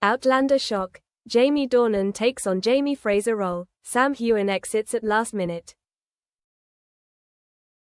Outlander shock. Jamie Dornan takes on Jamie Fraser role. Sam Heughan exits at last minute.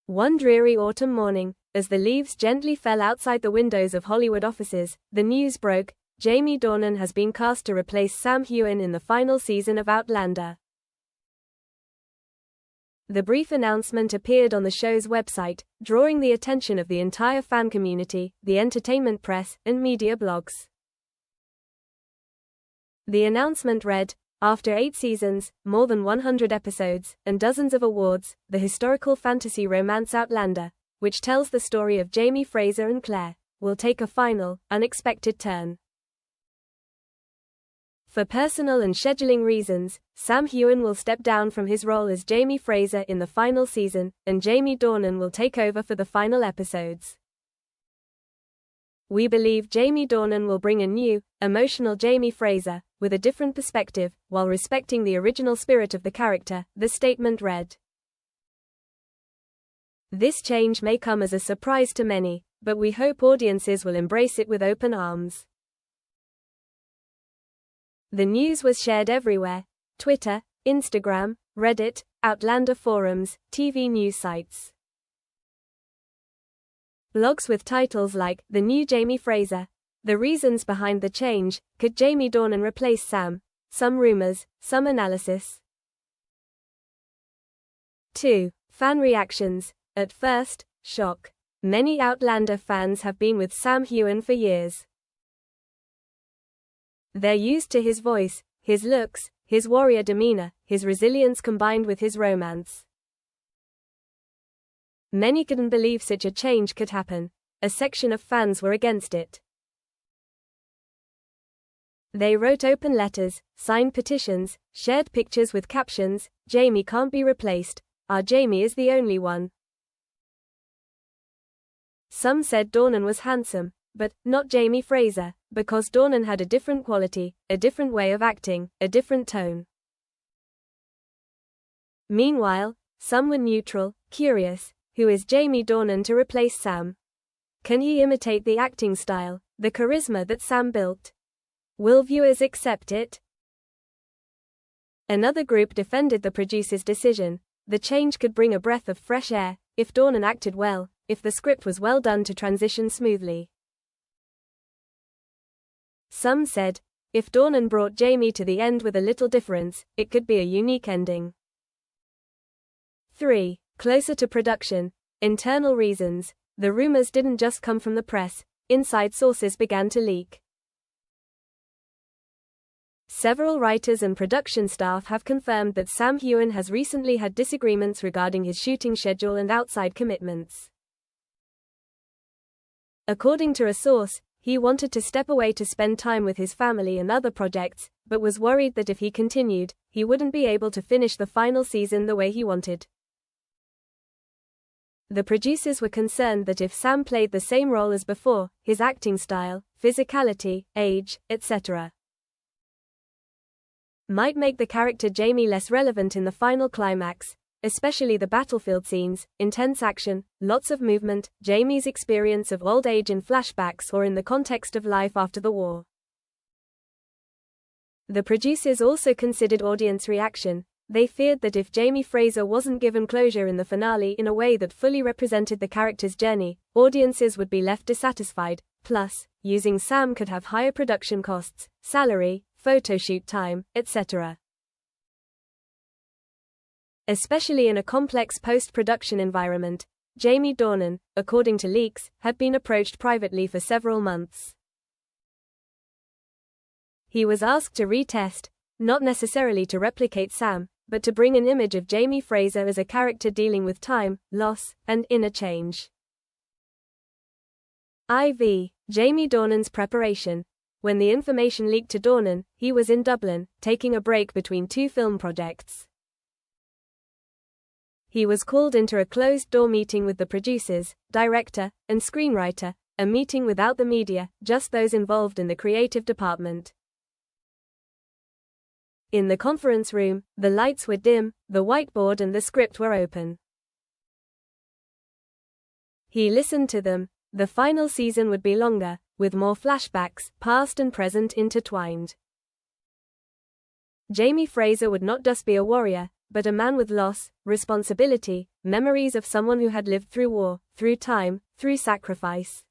One dreary autumn morning, as the leaves gently fell outside the windows of Hollywood offices, the news broke: Jamie Dornan has been cast to replace Sam Heughan in the final season of Outlander. The brief announcement appeared on the show's website, drawing the attention of the entire fan community, the entertainment press, and media blogs. The announcement read, "After 8 seasons, more than 100 episodes, and dozens of awards, the historical fantasy romance Outlander, which tells the story of Jamie Fraser and Claire, will take a final, unexpected turn. For personal and scheduling reasons, Sam Heughan will step down from his role as Jamie Fraser in the final season, and Jamie Dornan will take over for the final episodes. We believe Jamie Dornan will bring a new, emotional Jamie Fraser, with a different perspective, while respecting the original spirit of the character," the statement read. This change may come as a surprise to many, but we hope audiences will embrace it with open arms. The news was shared everywhere: Twitter, Instagram, Reddit, Outlander forums, TV news sites. Blogs with titles like, "The New Jamie Fraser," "The Reasons Behind the Change," "Could Jamie Dornan Replace Sam?" Some rumors, some analysis. 2. Fan reactions. At first, shock. Many Outlander fans have been with Sam Heughan for years. They're used to his voice, his looks, his warrior demeanor, his resilience combined with his romance. Many couldn't believe such a change could happen. A section of fans were against it. They wrote open letters, signed petitions, shared pictures with captions, "Jamie can't be replaced. Our Jamie is the only one." Some said Dornan was handsome, but not Jamie Fraser, because Dornan had a different quality, a different way of acting, a different tone. Meanwhile, some were neutral, curious: who is Jamie Dornan to replace Sam? Can he imitate the acting style, the charisma that Sam built? Will viewers accept it? Another group defended the producer's decision. The change could bring a breath of fresh air, if Dornan acted well, if the script was well done to transition smoothly. Some said, if Dornan brought Jamie to the end with a little difference, it could be a unique ending. 3. Closer to production. Internal reasons. The rumors didn't just come from the press. Inside sources began to leak. Several writers and production staff have confirmed that Sam Heughan has recently had disagreements regarding his shooting schedule and outside commitments. According to a source, he wanted to step away to spend time with his family and other projects, but was worried that if he continued, he wouldn't be able to finish the final season the way he wanted. The producers were concerned that if Sam played the same role as before, his acting style, physicality, age, etc., might make the character Jamie less relevant in the final climax, especially the battlefield scenes, intense action, lots of movement, Jamie's experience of old age in flashbacks or in the context of life after the war. The producers also considered audience reaction. They feared that if Jamie Fraser wasn't given closure in the finale in a way that fully represented the character's journey, audiences would be left dissatisfied. Plus, using Sam could have higher production costs, salary, photoshoot time, etc. Especially in a complex post-production environment, Jamie Dornan, according to leaks, had been approached privately for several months. He was asked to retest, not necessarily to replicate Sam, but to bring an image of Jamie Fraser as a character dealing with time, loss, and inner change. IV. Jamie Dornan's preparation. When the information leaked to Dornan, he was in Dublin, taking a break between 2 film projects. He was called into a closed-door meeting with the producers, director, and screenwriter, a meeting without the media, just those involved in the creative department. In the conference room, the lights were dim, the whiteboard and the script were open. He listened to them. The final season would be longer, with more flashbacks, past and present intertwined. Jamie Fraser would not just be a warrior, but a man with loss, responsibility, memories of someone who had lived through war, through time, through sacrifice.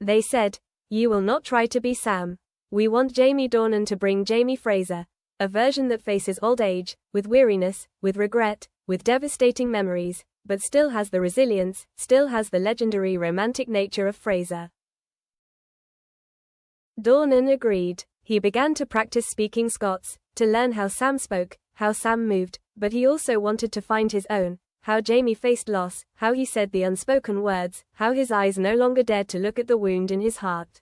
They said, "You will not try to be Sam. We want Jamie Dornan to bring Jamie Fraser, a version that faces old age, with weariness, with regret, with devastating memories, but still has the resilience, still has the legendary romantic nature of Fraser." Dornan agreed. He began to practice speaking Scots, to learn how Sam spoke, how Sam moved, but he also wanted to find his own, how Jamie faced loss, how he said the unspoken words, how his eyes no longer dared to look at the wound in his heart.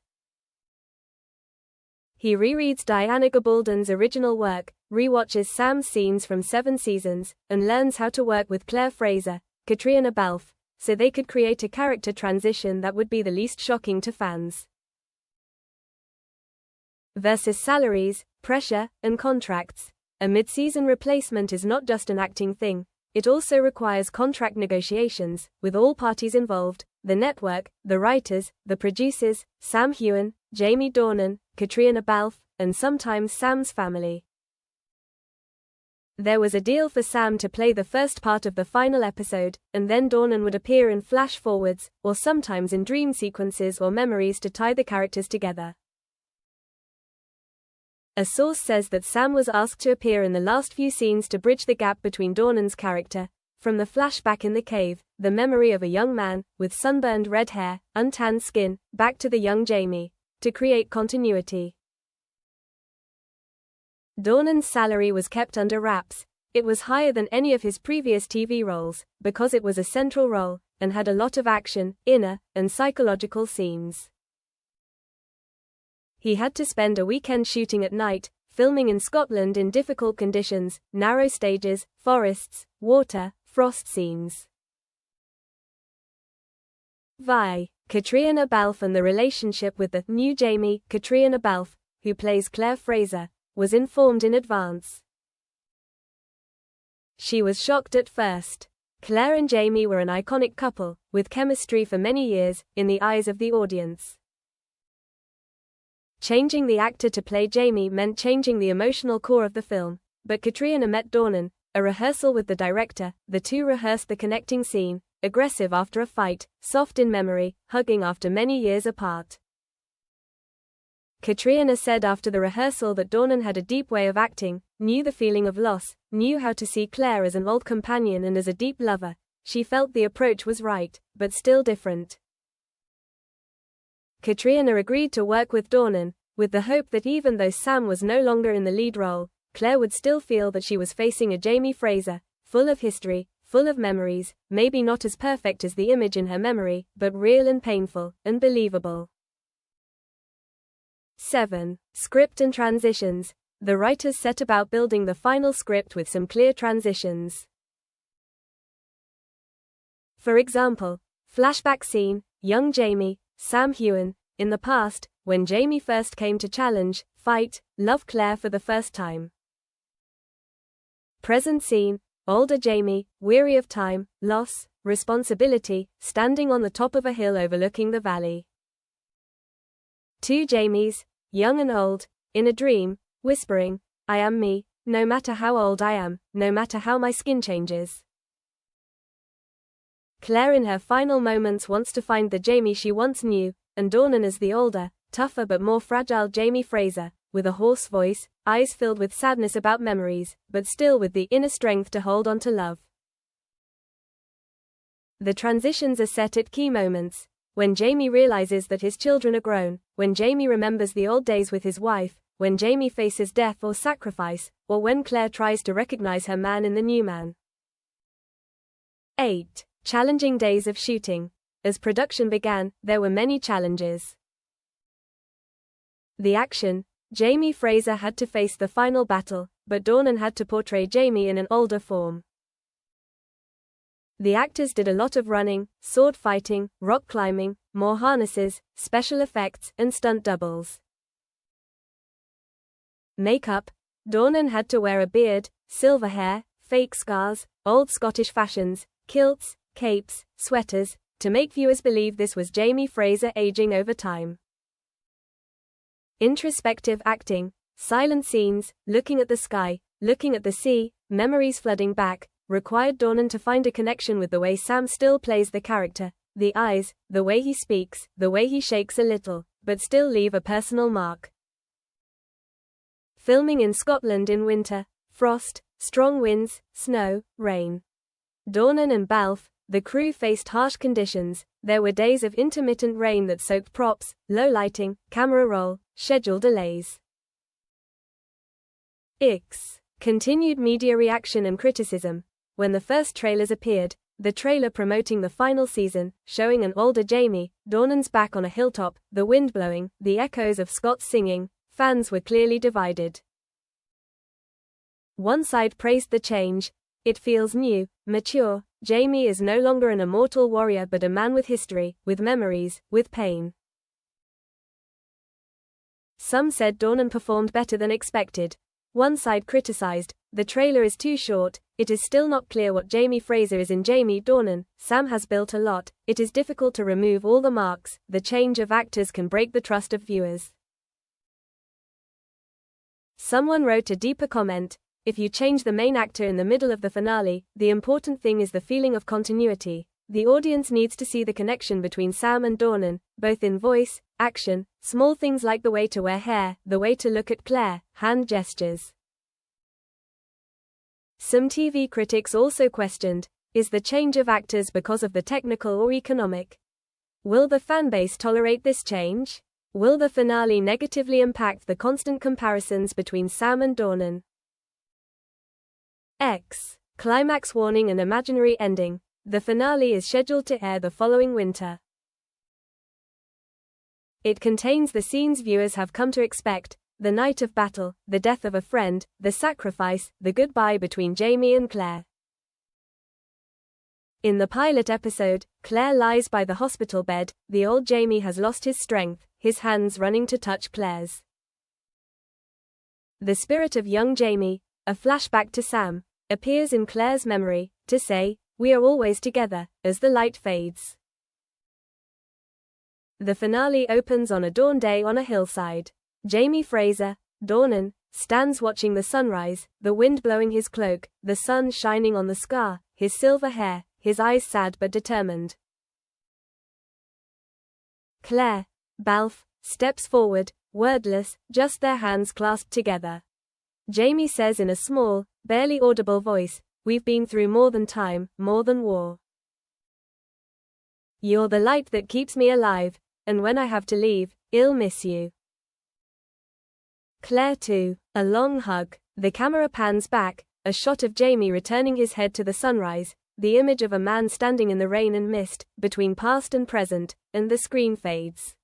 He rereads Diana Gabaldon's original work, rewatches Sam's scenes from 7 seasons, and learns how to work with Claire Fraser, Catriona Balfe, so they could create a character transition that would be the least shocking to fans. Versus salaries, pressure, and contracts. A mid-season replacement is not just an acting thing, it also requires contract negotiations, with all parties involved, the network, the writers, the producers, Sam Heughan, Jamie Dornan, Catriona Balfe, and sometimes Sam's family. There was a deal for Sam to play the first part of the final episode, and then Dornan would appear in flash-forwards, or sometimes in dream sequences or memories to tie the characters together. A source says that Sam was asked to appear in the last few scenes to bridge the gap between Dornan's character, from the flashback in the cave, the memory of a young man, with sunburned red hair, untanned skin, back to the young Jamie, to create continuity. Dornan's salary was kept under wraps. It was higher than any of his previous TV roles, because it was a central role, and had a lot of action, inner, and psychological scenes. He had to spend a weekend shooting at night, filming in Scotland in difficult conditions, narrow stages, forests, water, frost scenes. Vi. Catriona Balfe and the relationship with the new Jamie, Catriona Balfe, who plays Claire Fraser, was informed in advance. She was shocked at first. Claire and Jamie were an iconic couple, with chemistry for many years, in the eyes of the audience. Changing the actor to play Jamie meant changing the emotional core of the film, but Catriona met Dornan, a rehearsal with the director, the two rehearsed the connecting scene, aggressive after a fight, soft in memory, hugging after many years apart. Catriona said after the rehearsal that Dornan had a deep way of acting, knew the feeling of loss, knew how to see Claire as an old companion and as a deep lover. She felt the approach was right, but still different. Catriona agreed to work with Dornan, with the hope that even though Sam was no longer in the lead role, Claire would still feel that she was facing a Jamie Fraser, full of history, full of memories, maybe not as perfect as the image in her memory, but real and painful, and believable. 7. Script and transitions. The writers set about building the final script with some clear transitions. For example, flashback scene, young Jamie, Sam Heughan, in the past, when Jamie first came to challenge, fight, love Claire for the first time. Present scene, older Jamie, weary of time, loss, responsibility, standing on the top of a hill overlooking the valley. 2 Jamies, young and old, in a dream, whispering, "I am me, no matter how old I am, no matter how my skin changes." Claire in her final moments wants to find the Jamie she once knew, and Dornan as the older, tougher but more fragile Jamie Fraser, with a hoarse voice, eyes filled with sadness about memories, but still with the inner strength to hold on to love. The transitions are set at key moments. When Jamie realizes that his children are grown, when Jamie remembers the old days with his wife, when Jamie faces death or sacrifice, or when Claire tries to recognize her man in the new man. 8. Challenging days of shooting. As production began, there were many challenges. The action. Jamie Fraser had to face the final battle, but Dornan had to portray Jamie in an older form. The actors did a lot of running, sword fighting, rock climbing, more harnesses, special effects, and stunt doubles. Makeup. Dornan had to wear a beard, silver hair, fake scars, old Scottish fashions, kilts, capes, sweaters, to make viewers believe this was Jamie Fraser aging over time. Introspective acting, silent scenes, looking at the sky, looking at the sea, memories flooding back, required Dornan to find a connection with the way Sam still plays the character, the eyes, the way he speaks, the way he shakes a little, but still leave a personal mark. Filming in Scotland in winter, frost, strong winds, snow, rain. Dornan and Balfe, the crew faced harsh conditions. There were days of intermittent rain that soaked props, low lighting, camera roll, schedule delays. Continued media reaction and criticism. When the first trailers appeared, the trailer promoting the final season, showing an older Jamie, Dornan's back on a hilltop, the wind blowing, the echoes of Scott's singing, fans were clearly divided. One side praised the change. It feels new, mature. Jamie is no longer an immortal warrior but a man with history, with memories, with pain. Some said Dornan performed better than expected. One side criticized, the trailer is too short, it is still not clear what Jamie Fraser is in Jamie Dornan. Sam has built a lot, it is difficult to remove all the marks, the change of actors can break the trust of viewers. Someone wrote a deeper comment, if you change the main actor in the middle of the finale, the important thing is the feeling of continuity. The audience needs to see the connection between Sam and Dornan, both in voice, action, small things like the way to wear hair, the way to look at Claire, hand gestures. Some TV critics also questioned, is the change of actors because of the technical or economic? Will the fanbase tolerate this change? Will the finale negatively impact the constant comparisons between Sam and Dornan? Climax warning and imaginary ending. The finale is scheduled to air the following winter. It contains the scenes viewers have come to expect, the night of battle, the death of a friend, the sacrifice, the goodbye between Jamie and Claire. In the pilot episode, Claire lies by the hospital bed, the old Jamie has lost his strength, his hands running to touch Claire's. The spirit of young Jamie, a flashback to Sam, appears in Claire's memory, to say, "We are always together," as the light fades. The finale opens on a dawn day on a hillside. Jamie Fraser, Dornan, stands watching the sunrise, the wind blowing his cloak, the sun shining on the scar, his silver hair, his eyes sad but determined. Claire, Balfe, steps forward, wordless, just their hands clasped together. Jamie says in a small, barely audible voice, "We've been through more than time, more than war. You're the light that keeps me alive, and when I have to leave, I'll miss you." Claire too, a long hug. The camera pans back, a shot of Jamie returning his head to the sunrise, the image of a man standing in the rain and mist, between past and present, and the screen fades.